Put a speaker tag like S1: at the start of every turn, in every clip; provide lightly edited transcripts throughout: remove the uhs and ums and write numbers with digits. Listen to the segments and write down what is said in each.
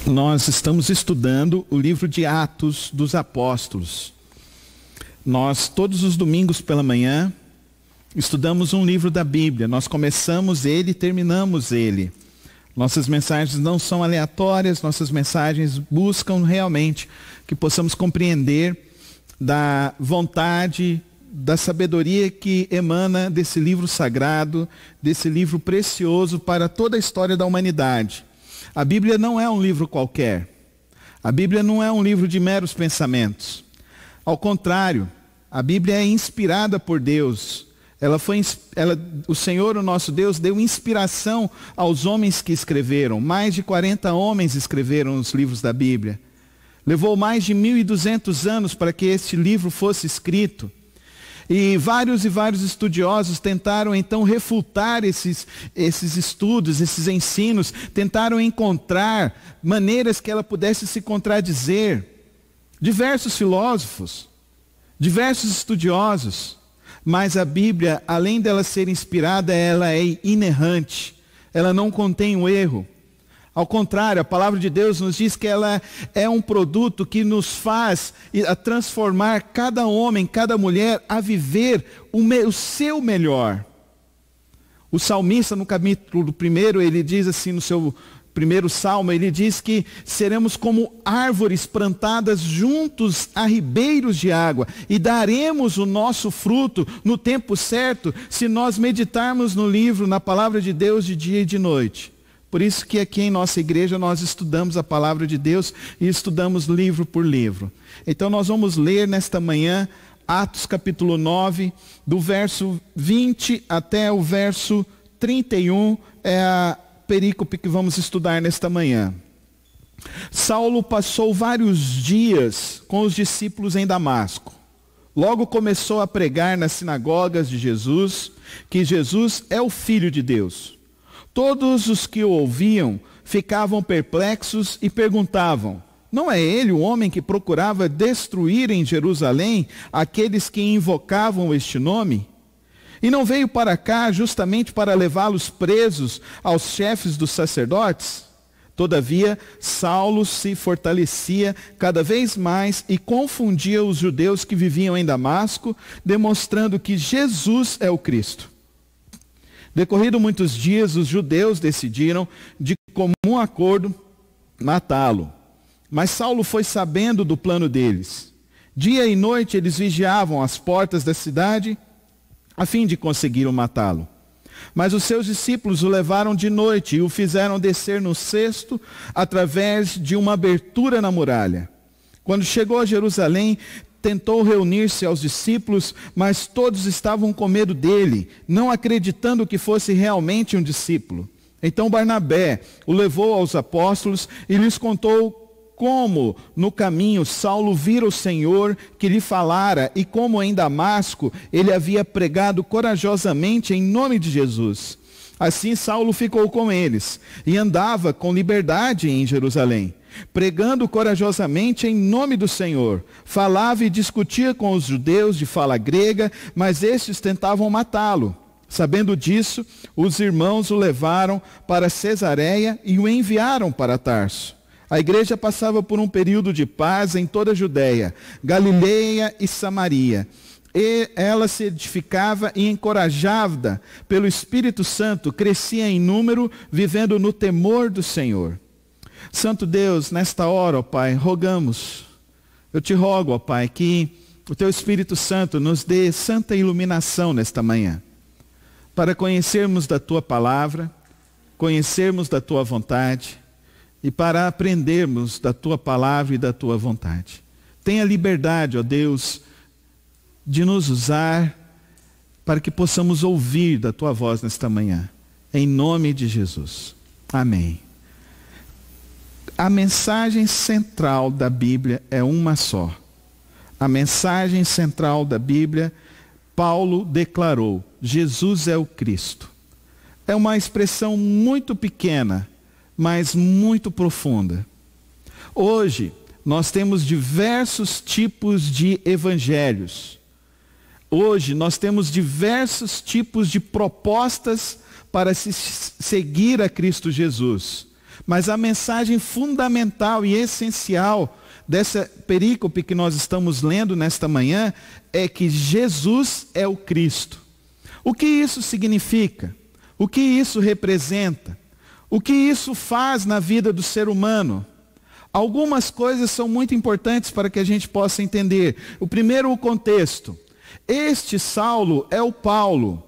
S1: Nós estamos estudando o livro de Atos dos Apóstolos. Nós, todos os domingos pela manhã, estudamos um livro da Bíblia. Nós começamos ele e terminamos ele. Nossas mensagens não são aleatórias, nossas mensagens buscam realmente que possamos compreender da vontade, da sabedoria que emana desse livro sagrado, desse livro precioso para toda a história da humanidade. A Bíblia não é um livro qualquer. A Bíblia não é um livro de meros pensamentos. Ao contrário, a Bíblia é inspirada por Deus. O Senhor, o nosso Deus, deu inspiração aos homens que escreveram. Mais de 40 homens escreveram os livros da Bíblia. Levou mais de 1.200 anos para que este livro fosse escrito. E vários estudiosos tentaram então refutar esses estudos, esses ensinos, tentaram encontrar maneiras que ela pudesse se contradizer. Diversos filósofos, diversos estudiosos, mas a Bíblia, além dela ser inspirada, ela é inerrante, ela não contém um erro. Ao contrário, a palavra de Deus nos diz que ela é um produto que nos faz a transformar cada homem, cada mulher a viver o seu melhor. O salmista no capítulo 1, ele diz assim no seu primeiro salmo, ele diz que seremos como árvores plantadas juntos a ribeiros de água e daremos o nosso fruto no tempo certo se nós meditarmos no livro, na palavra de Deus de dia e de noite. Por isso que aqui em nossa igreja nós estudamos a palavra de Deus e estudamos livro por livro. Então nós vamos ler nesta manhã Atos capítulo 9, do verso 20 até o verso 31, é a perícope que vamos estudar nesta manhã. Saulo passou vários dias com os discípulos em Damasco. Logo começou a pregar nas sinagogas de Jesus, que Jesus é o Filho de Deus. Todos os que o ouviam ficavam perplexos e perguntavam: não é ele o homem que procurava destruir em Jerusalém aqueles que invocavam este nome? E não veio para cá justamente para levá-los presos aos chefes dos sacerdotes? Todavia, Saulo se fortalecia cada vez mais e confundia os judeus que viviam em Damasco, demonstrando que Jesus é o Cristo. Decorrido muitos dias, os judeus decidiram, de comum acordo, matá-lo. Mas Saulo foi sabendo do plano deles. Dia e noite eles vigiavam as portas da cidade, a fim de conseguir matá-lo. Mas os seus discípulos o levaram de noite e o fizeram descer no cesto através de uma abertura na muralha. Quando chegou a Jerusalém, tentou reunir-se aos discípulos, mas todos estavam com medo dele, não acreditando que fosse realmente um discípulo. Então Barnabé o levou aos apóstolos e lhes contou como no caminho Saulo vira o Senhor que lhe falara e como em Damasco ele havia pregado corajosamente em nome de Jesus. Assim Saulo ficou com eles e andava com liberdade em Jerusalém, pregando corajosamente em nome do Senhor. Falava e discutia com os judeus de fala grega, mas estes tentavam matá-lo. Sabendo disso, os irmãos o levaram para Cesareia e o enviaram para Tarso. A igreja passava por um período de paz em toda a Judeia, Galileia e Samaria. E ela se edificava e encorajada pelo Espírito Santo, crescia em número, vivendo no temor do Senhor. Santo Deus, nesta hora, ó Pai, rogamos, eu te rogo, ó Pai, que o Teu Espírito Santo nos dê santa iluminação nesta manhã, para conhecermos da Tua palavra, conhecermos da Tua vontade e para aprendermos da Tua palavra e da Tua vontade. Tenha liberdade, ó Deus, de nos usar para que possamos ouvir da Tua voz nesta manhã, em nome de Jesus. Amém. A mensagem central da Bíblia é uma só. A mensagem central da Bíblia, Paulo declarou: Jesus é o Cristo. É uma expressão muito pequena, mas muito profunda. Hoje, nós temos diversos tipos de evangelhos. Hoje, nós temos diversos tipos de propostas para se seguir a Cristo Jesus. Mas a mensagem fundamental e essencial dessa perícope que nós estamos lendo nesta manhã é que Jesus é o Cristo. O que isso significa? O que isso representa? O que isso faz na vida do ser humano? Algumas coisas são muito importantes para que a gente possa entender. O primeiro, o contexto. Este Saulo é o Paulo.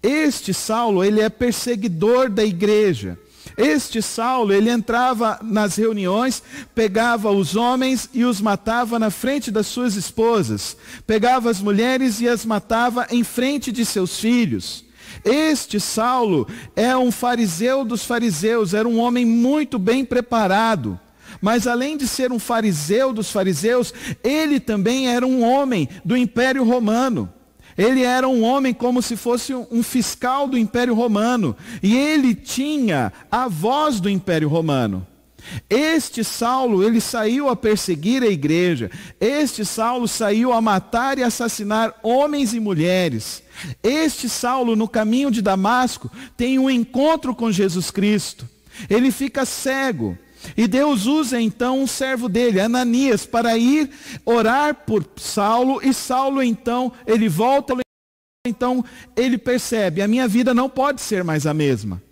S1: Este Saulo, ele é perseguidor da igreja. Este Saulo, ele entrava nas reuniões, pegava os homens e os matava na frente das suas esposas. Pegava as mulheres e as matava em frente de seus filhos. Este Saulo é um fariseu dos fariseus, era um homem muito bem preparado. Mas além de ser um fariseu dos fariseus, ele também era um homem do Império Romano. Ele era um homem como se fosse um fiscal do Império Romano. E ele tinha a voz do Império Romano. Este Saulo, ele saiu a perseguir a igreja. Este Saulo saiu a matar e assassinar homens e mulheres. Este Saulo, no caminho de Damasco, tem um encontro com Jesus Cristo. Ele fica cego. E Deus usa então um servo dele, Ananias, para ir orar por Saulo. E Saulo então, ele volta, então ele percebe, a minha vida não pode ser mais a mesma.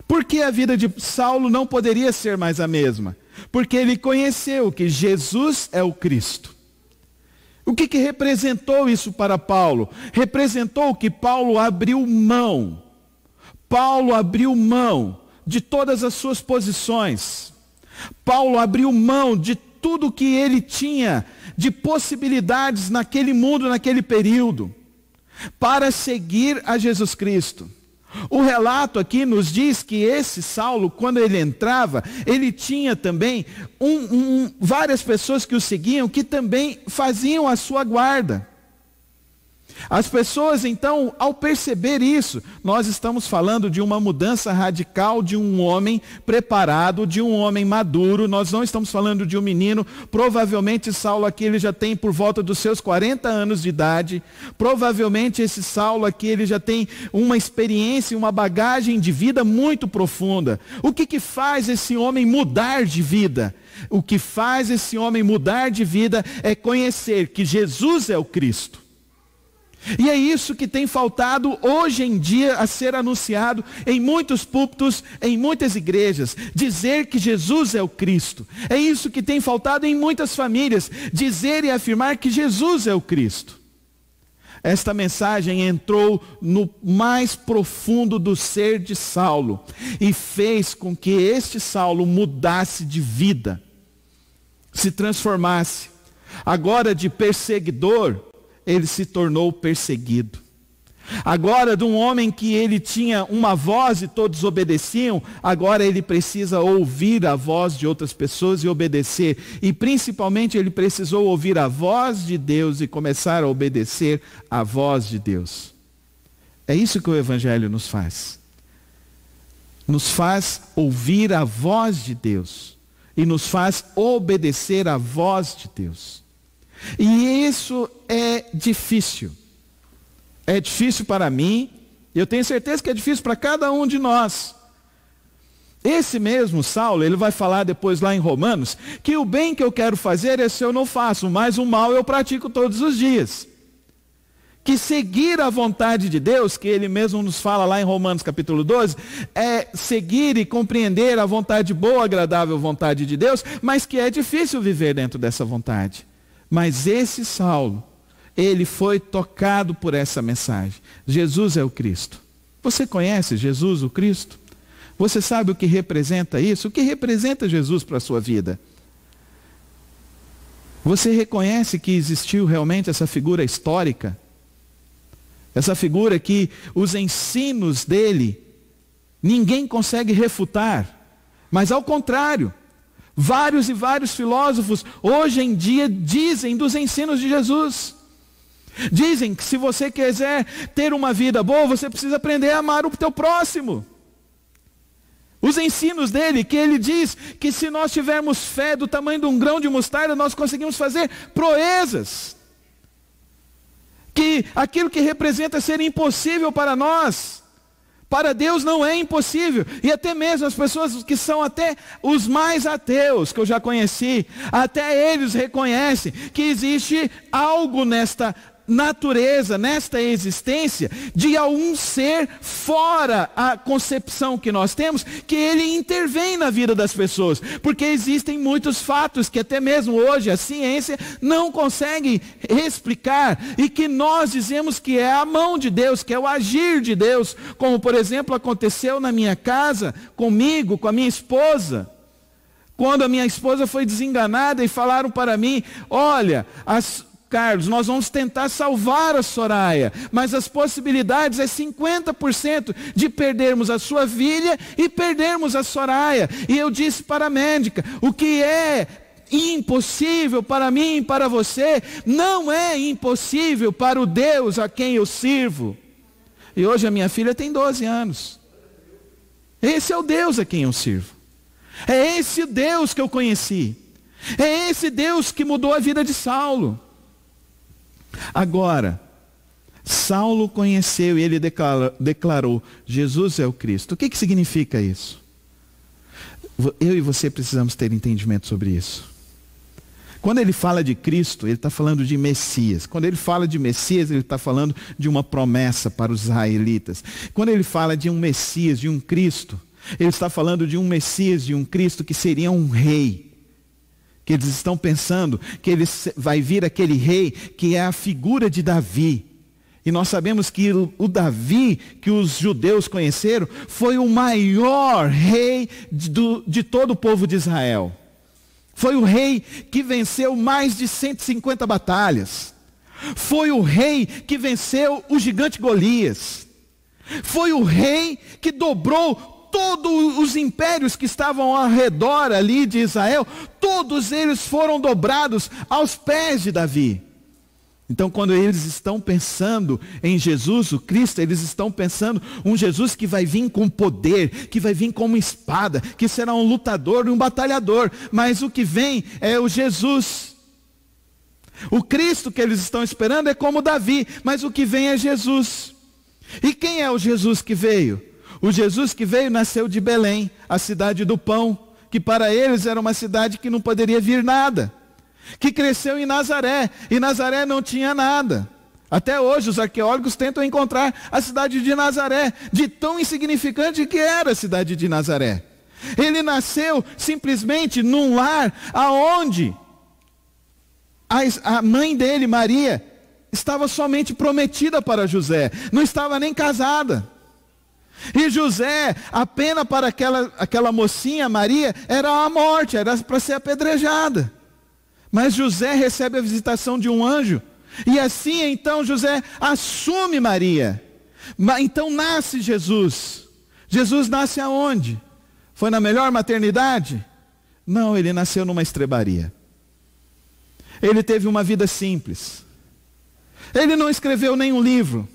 S1: Por que a vida de Saulo não poderia ser mais a mesma? Porque ele conheceu que Jesus é o Cristo. O que representou isso para Paulo? Representou que Paulo abriu mão. Paulo abriu mão de todas as suas posições. Paulo abriu mão de tudo que ele tinha de possibilidades naquele mundo, naquele período, para seguir a Jesus Cristo. O relato aqui nos diz que esse Saulo, quando ele entrava, ele tinha também várias pessoas que o seguiam, que também faziam a sua guarda. As pessoas então, ao perceber isso, nós estamos falando de uma mudança radical de um homem preparado, de um homem maduro. Nós não estamos falando de um menino. Provavelmente Saulo aqui ele já tem por volta dos seus 40 anos de idade. Provavelmente esse Saulo aqui ele já tem uma experiência, uma bagagem de vida muito profunda. O que faz esse homem mudar de vida? O que faz esse homem mudar de vida é conhecer que Jesus é o Cristo. E é isso que tem faltado hoje em dia a ser anunciado em muitos púlpitos, em muitas igrejas. Dizer que Jesus é o Cristo. É isso que tem faltado em muitas famílias. Dizer e afirmar que Jesus é o Cristo. Esta mensagem entrou no mais profundo do ser de Saulo e fez com que este Saulo mudasse de vida, se transformasse. Agora de perseguidor, ele se tornou perseguido. Agora de um homem que ele tinha uma voz e todos obedeciam, agora ele precisa ouvir a voz de outras pessoas e obedecer. E principalmente ele precisou ouvir a voz de Deus e começar a obedecer a voz de Deus. É isso que o Evangelho nos faz. Nos faz ouvir a voz de Deus e nos faz obedecer a voz de Deus. E isso é difícil. É difícil para mim, e eu tenho certeza que é difícil para cada um de nós. Esse mesmo Saulo, ele vai falar depois lá em Romanos, que o bem que eu quero fazer, esse eu não faço, mas o mal eu pratico todos os dias. Que seguir a vontade de Deus, que ele mesmo nos fala lá em Romanos capítulo 12, é seguir e compreender a vontade boa, agradável vontade de Deus, mas que é difícil viver dentro dessa vontade. Mas esse Saulo, ele foi tocado por essa mensagem. Jesus é o Cristo. Você conhece Jesus, o Cristo? Você sabe o que representa isso? O que representa Jesus para a sua vida? Você reconhece que existiu realmente essa figura histórica? Essa figura que os ensinos dele, ninguém consegue refutar. Mas ao contrário, vários e vários filósofos hoje em dia dizem dos ensinos de Jesus. Dizem que se você quiser ter uma vida boa, você precisa aprender a amar o teu próximo. Os ensinos dele, que ele diz que se nós tivermos fé do tamanho de um grão de mostarda, nós conseguimos fazer proezas. Que aquilo que representa ser impossível para nós, Para Deus não é impossível. E até mesmo as pessoas que são até os mais ateus que eu já conheci, até eles reconhecem que existe algo nesta natureza, nesta existência, de algum ser fora a concepção que nós temos, que ele intervém na vida das pessoas, porque existem muitos fatos que até mesmo hoje a ciência não consegue explicar, e que nós dizemos que é a mão de Deus, que é o agir de Deus, como por exemplo aconteceu na minha casa, comigo, com a minha esposa. Quando a minha esposa foi desenganada e falaram para mim, olha, Carlos, nós vamos tentar salvar a Soraya, mas as possibilidades é 50% de perdermos a sua filha e perdermos a Soraya. E eu disse para a médica, o que é impossível para mim e para você, não é impossível para o Deus a quem eu sirvo. E hoje a minha filha tem 12 anos. Esse é o Deus a quem eu sirvo. É esse Deus que eu conheci. É esse Deus que mudou a vida de Saulo. Agora, Saulo conheceu e ele declarou, Jesus é o Cristo. O que significa isso? Eu e você precisamos ter entendimento sobre isso. Quando ele fala de Cristo, ele está falando de Messias. Quando ele fala de Messias, ele está falando de uma promessa para os israelitas. Quando ele fala de um Messias, de um Cristo, ele está falando de um Messias, de um Cristo que seria um rei. Que eles estão pensando que vai vir aquele rei que é a figura de Davi. E nós sabemos que o Davi, que os judeus conheceram, foi o maior rei de todo o povo de Israel. Foi o rei que venceu mais de 150 batalhas. Foi o rei que venceu o gigante Golias. Foi o rei que dobrou todos os impérios que estavam ao redor ali de Israel, todos eles foram dobrados aos pés de Davi. Então quando eles estão pensando em Jesus, o Cristo, eles estão pensando um Jesus que vai vir com poder, que vai vir com uma espada, que será um lutador e um batalhador. Mas o que vem é o Jesus. O Cristo que eles estão esperando é como Davi, mas o que vem é Jesus. E quem é o Jesus que veio? O Jesus que veio nasceu de Belém, a cidade do pão, que para eles era uma cidade que não poderia vir nada. Que cresceu em Nazaré, e Nazaré não tinha nada. Até hoje os arqueólogos tentam encontrar a cidade de Nazaré, de tão insignificante que era a cidade de Nazaré. Ele nasceu simplesmente num lar aonde a mãe dele, Maria, estava somente prometida para José, não estava nem casada. E José, a pena para aquela mocinha, Maria, era a morte, era para ser apedrejada. Mas José recebe a visitação de um anjo, e assim então José assume Maria. Então nasce Jesus. Jesus nasce aonde? Foi na melhor maternidade? Não, ele nasceu numa estrebaria. Ele teve uma vida simples. Ele não escreveu nenhum livro.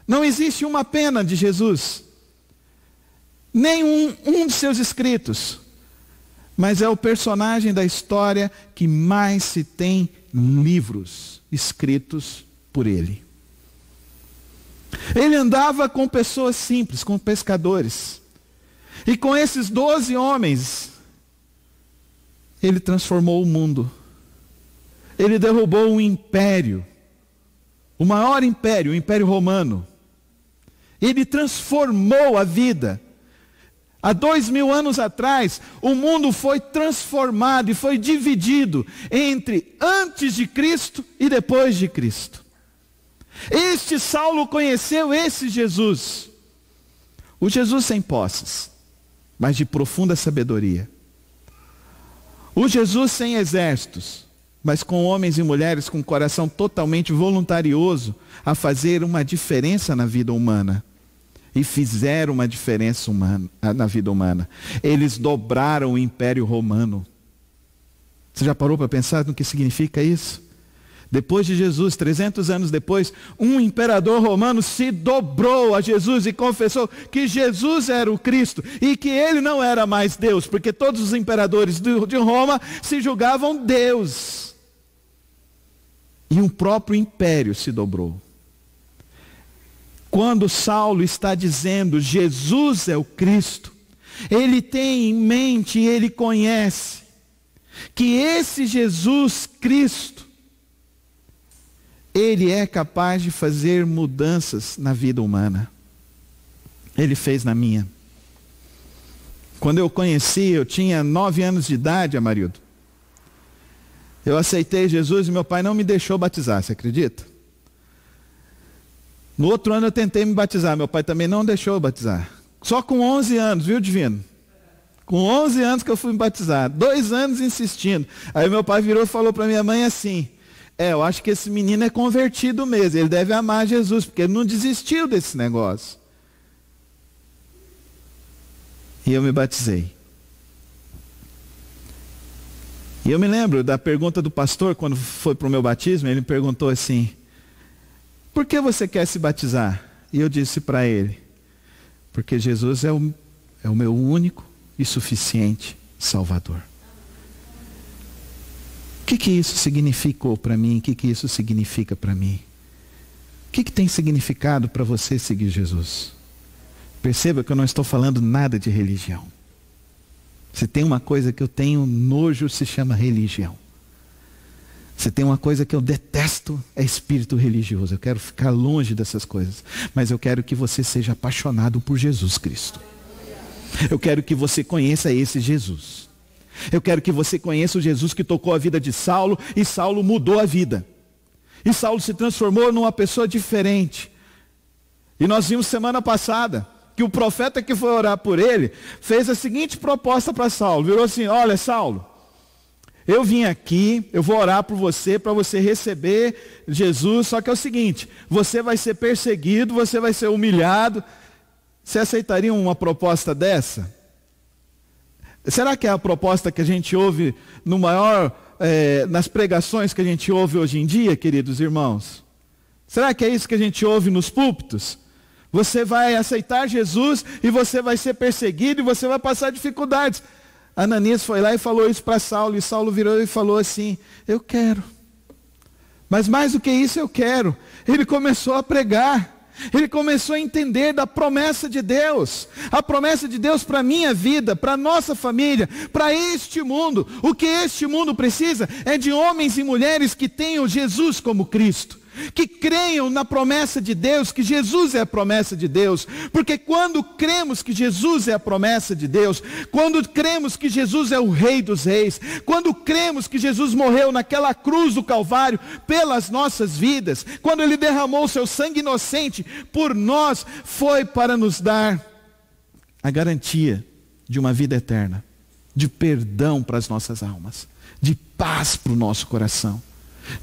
S1: Não existe uma pena de Jesus, nem um de seus escritos, mas é o personagem da história que mais se tem livros escritos por ele. Ele andava com pessoas simples, com pescadores, e com esses 12 homens, ele transformou o mundo. Ele derrubou um império, o maior império, o Império Romano. Ele transformou a vida. Há 2000 anos atrás, o mundo foi transformado e foi dividido entre antes de Cristo e depois de Cristo. Este Saulo conheceu esse Jesus. O Jesus sem posses, mas de profunda sabedoria. O Jesus sem exércitos, mas com homens e mulheres com coração totalmente voluntarioso a fazer uma diferença na vida humana. E fizeram uma diferença na vida humana. Eles dobraram o Império Romano. Você já parou para pensar no que significa isso? Depois de Jesus, 300 anos depois, um imperador romano se dobrou a Jesus e confessou que Jesus era o Cristo e que ele não era mais Deus, porque todos os imperadores de Roma se julgavam Deus. E um próprio império se dobrou. quando Saulo está dizendo Jesus é o Cristo, ele tem em mente e ele conhece que esse Jesus Cristo, ele é capaz de fazer mudanças na vida humana. Ele fez na minha. Quando eu o conheci, eu tinha 9 anos de idade, Amarildo. Eu aceitei Jesus e meu pai não me deixou batizar, você acredita? No outro ano eu tentei me batizar, meu pai também não deixou eu batizar. Só com 11 anos, viu, Divino? Com 11 anos que eu fui me batizar, 2 anos insistindo. Aí meu pai virou e falou para minha mãe assim: eu acho que esse menino é convertido mesmo, ele deve amar Jesus, porque ele não desistiu desse negócio. E eu me batizei. E eu me lembro da pergunta do pastor, quando foi para o meu batismo, ele me perguntou assim: por que você quer se batizar? E eu disse para ele: porque Jesus é o meu único e suficiente Salvador. O que isso significou para mim? O que isso significa para mim? O que tem significado para você seguir Jesus? Perceba que eu não estou falando nada de religião. Se tem uma coisa que eu tenho nojo, se chama religião. Se tem uma coisa que eu detesto, é espírito religioso. Eu quero ficar longe dessas coisas. Mas eu quero que você seja apaixonado por Jesus Cristo. Eu quero que você conheça esse Jesus. Eu quero que você conheça o Jesus que tocou a vida de Saulo, e Saulo mudou a vida. E Saulo se transformou numa pessoa diferente. E nós vimos semana passada que o profeta que foi orar por ele fez a seguinte proposta para Saulo. Virou assim: olha, Saulo, eu vim aqui, eu vou orar por você, para você receber Jesus, só que é o seguinte: você vai ser perseguido, você vai ser humilhado. Você aceitaria uma proposta dessa? Será que é a proposta que a gente ouve no nas pregações que a gente ouve hoje em dia, queridos irmãos? Será que é isso que a gente ouve nos púlpitos? Você vai aceitar Jesus e você vai ser perseguido e você vai passar dificuldades. Ananias foi lá e falou isso para Saulo, e Saulo virou e falou assim: eu quero. Mas mais do que isso eu quero. Ele começou a pregar. Ele começou a entender da promessa de Deus. A promessa de Deus para a minha vida, para a nossa família, para este mundo. O que este mundo precisa é de homens e mulheres que tenham Jesus como Cristo. Que creiam na promessa de Deus, que Jesus é a promessa de Deus. Porque quando cremos que Jesus é a promessa de Deus, quando cremos que Jesus é o Rei dos Reis, quando cremos que Jesus morreu naquela cruz do Calvário pelas nossas vidas, quando Ele derramou o seu sangue inocente por nós, foi para nos dar a garantia de uma vida eterna, de perdão para as nossas almas, de paz para o nosso coração,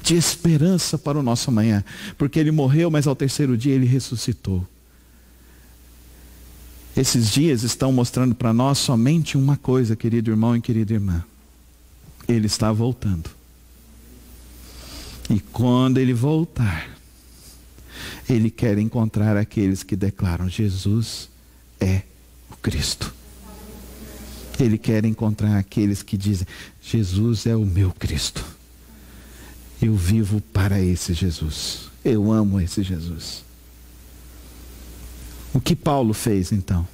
S1: de esperança para o nosso amanhã, porque Ele morreu, mas ao terceiro dia Ele ressuscitou. Esses dias estão mostrando para nós somente uma coisa, querido irmão e querida irmã: Ele está voltando. E quando Ele voltar, Ele quer encontrar aqueles que declaram: Jesus é o Cristo. Ele quer encontrar aqueles que dizem: Jesus é o meu Cristo. Eu vivo para esse Jesus. Eu amo esse Jesus. O que Paulo fez então?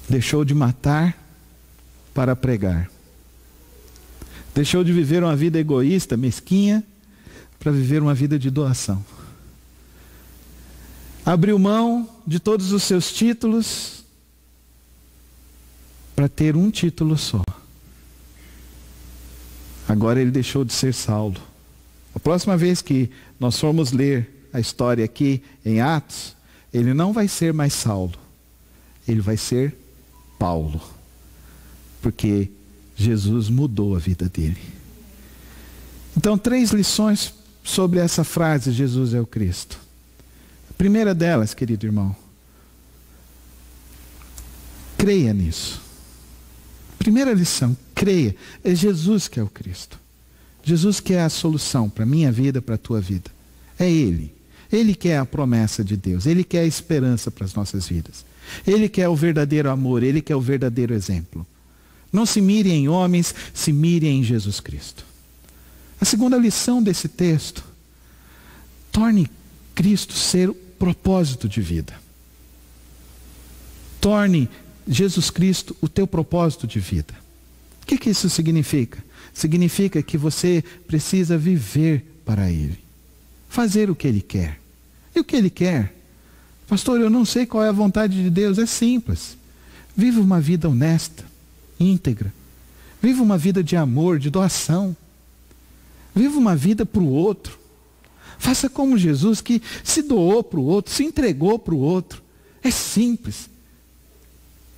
S1: Deixou de matar para pregar. Deixou de viver uma vida egoísta, mesquinha, para viver uma vida de doação. Abriu mão de todos os seus títulos para ter um título só. Agora ele deixou de ser Saulo. A próxima vez que nós formos ler a história aqui em Atos, ele não vai ser mais Saulo. Ele vai ser Paulo. Porque Jesus mudou a vida dele. Então, 3 lições sobre essa frase: Jesus é o Cristo. A primeira delas, querido irmão, creia nisso. Primeira lição: creia. É Jesus que é o Cristo. Jesus que é a solução para a minha vida, para a tua vida. É Ele. Ele que é a promessa de Deus. Ele que é a esperança para as nossas vidas. Ele que é o verdadeiro amor. Ele que é o verdadeiro exemplo. Não se mire em homens, se mire em Jesus Cristo. A segunda lição desse texto: torne Cristo ser propósito de vida. Torne Jesus Cristo o teu propósito de vida. O que isso significa? Significa que você precisa viver para Ele. Fazer o que Ele quer. E o que Ele quer? Pastor, eu não sei qual é a vontade de Deus. É simples. Viva uma vida honesta, íntegra. Viva uma vida de amor, de doação. Viva uma vida para o outro. Faça como Jesus, que se doou para o outro, se entregou para o outro. É simples.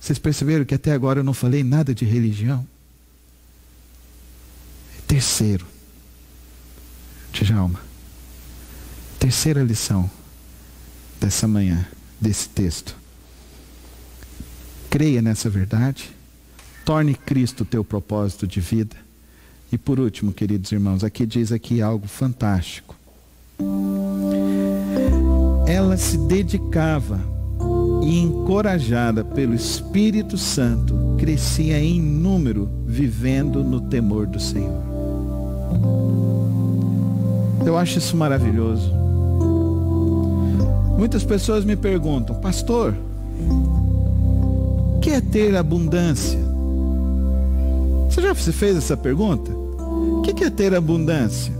S1: Vocês perceberam que até agora eu não falei nada de religião? Terceiro, Djalma, terceira lição dessa manhã, desse texto. Creia nessa verdade, torne Cristo o teu propósito de vida. E por último, queridos irmãos, aqui diz algo fantástico. Ela se dedicava e, encorajada pelo Espírito Santo, crescia em número, vivendo no temor do Senhor. Eu acho isso maravilhoso. Muitas pessoas me perguntam: pastor, o que é ter abundância? Você já se fez essa pergunta? O que é ter abundância?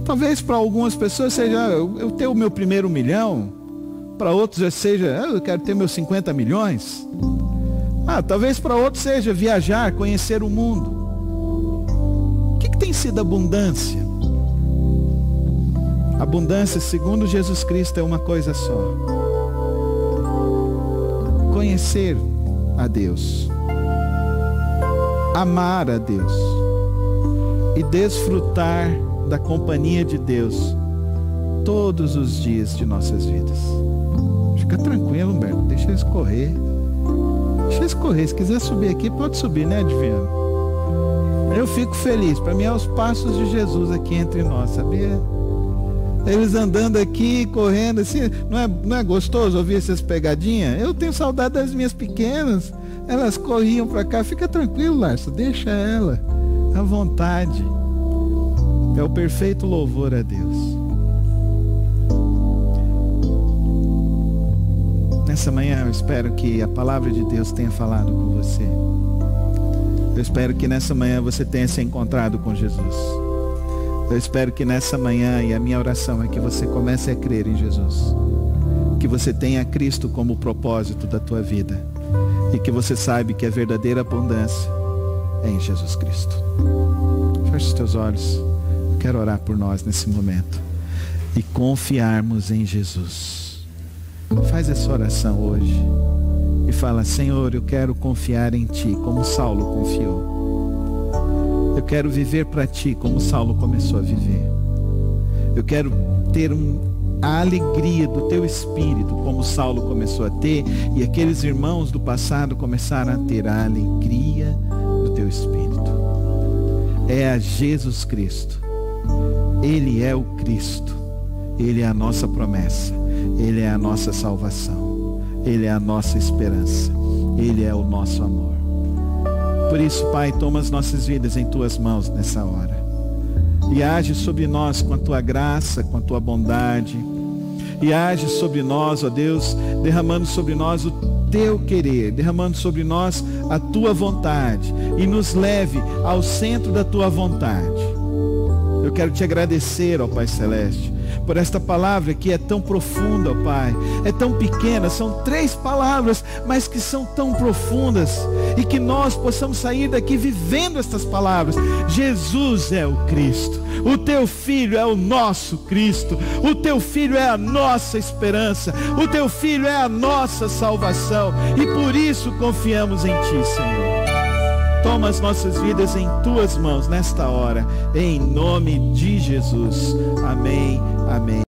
S1: Talvez para algumas pessoas seja eu ter o meu primeiro milhão. Para outros já seja, eu quero ter meus 50 milhões. Talvez para outros seja viajar, conhecer o mundo. O que tem sido abundância? Abundância, segundo Jesus Cristo, é uma coisa só: conhecer a Deus, amar a Deus e desfrutar da companhia de Deus todos os dias de nossas vidas. Fica tranquilo, Humberto, deixa eles correr. Deixa eles correr. Se quiser subir aqui, pode subir, né, Adriano? Eu fico feliz. Para mim é os passos de Jesus aqui entre nós, sabia? Eles andando aqui, correndo assim. Não é gostoso ouvir essas pegadinhas? Eu tenho saudade das minhas pequenas. Elas corriam para cá. Fica tranquilo, Larsa. Deixa ela à vontade. É o perfeito louvor a Deus. Nessa manhã eu espero que a palavra de Deus tenha falado com você. Eu espero que nessa manhã você tenha se encontrado com Jesus. Eu espero que nessa manhã, e a minha oração é que você comece a crer em Jesus. Que você tenha Cristo como propósito da tua vida. E que você saiba que a verdadeira abundância é em Jesus Cristo. Feche os teus olhos. Eu quero orar por nós nesse momento. E confiarmos em Jesus. Faz essa oração hoje e fala: Senhor, eu quero confiar em Ti como Saulo confiou. Eu quero viver para Ti como Saulo começou a viver. Eu quero ter a alegria do Teu Espírito como Saulo começou a ter, e aqueles irmãos do passado começaram a ter a alegria do Teu Espírito. É a Jesus Cristo. Ele é o Cristo. Ele é a nossa promessa. Ele é a nossa salvação. Ele é a nossa esperança. Ele é o nosso amor. Por isso, Pai, toma as nossas vidas em Tuas mãos nessa hora. E age sobre nós com a Tua graça, com a Tua bondade. E age sobre nós, ó Deus, derramando sobre nós o Teu querer, derramando sobre nós a Tua vontade. E nos leve ao centro da Tua vontade. Eu quero Te agradecer, ó Pai Celeste, por esta palavra que é tão profunda, ó Pai. É tão pequena, são 3 palavras, mas que são tão profundas. E que nós possamos sair daqui vivendo estas palavras. Jesus é o Cristo. O Teu Filho é o nosso Cristo. O Teu Filho é a nossa esperança. O Teu Filho é a nossa salvação. E por isso confiamos em Ti, Senhor. Toma as nossas vidas em Tuas mãos nesta hora, em nome de Jesus. Amém, amém.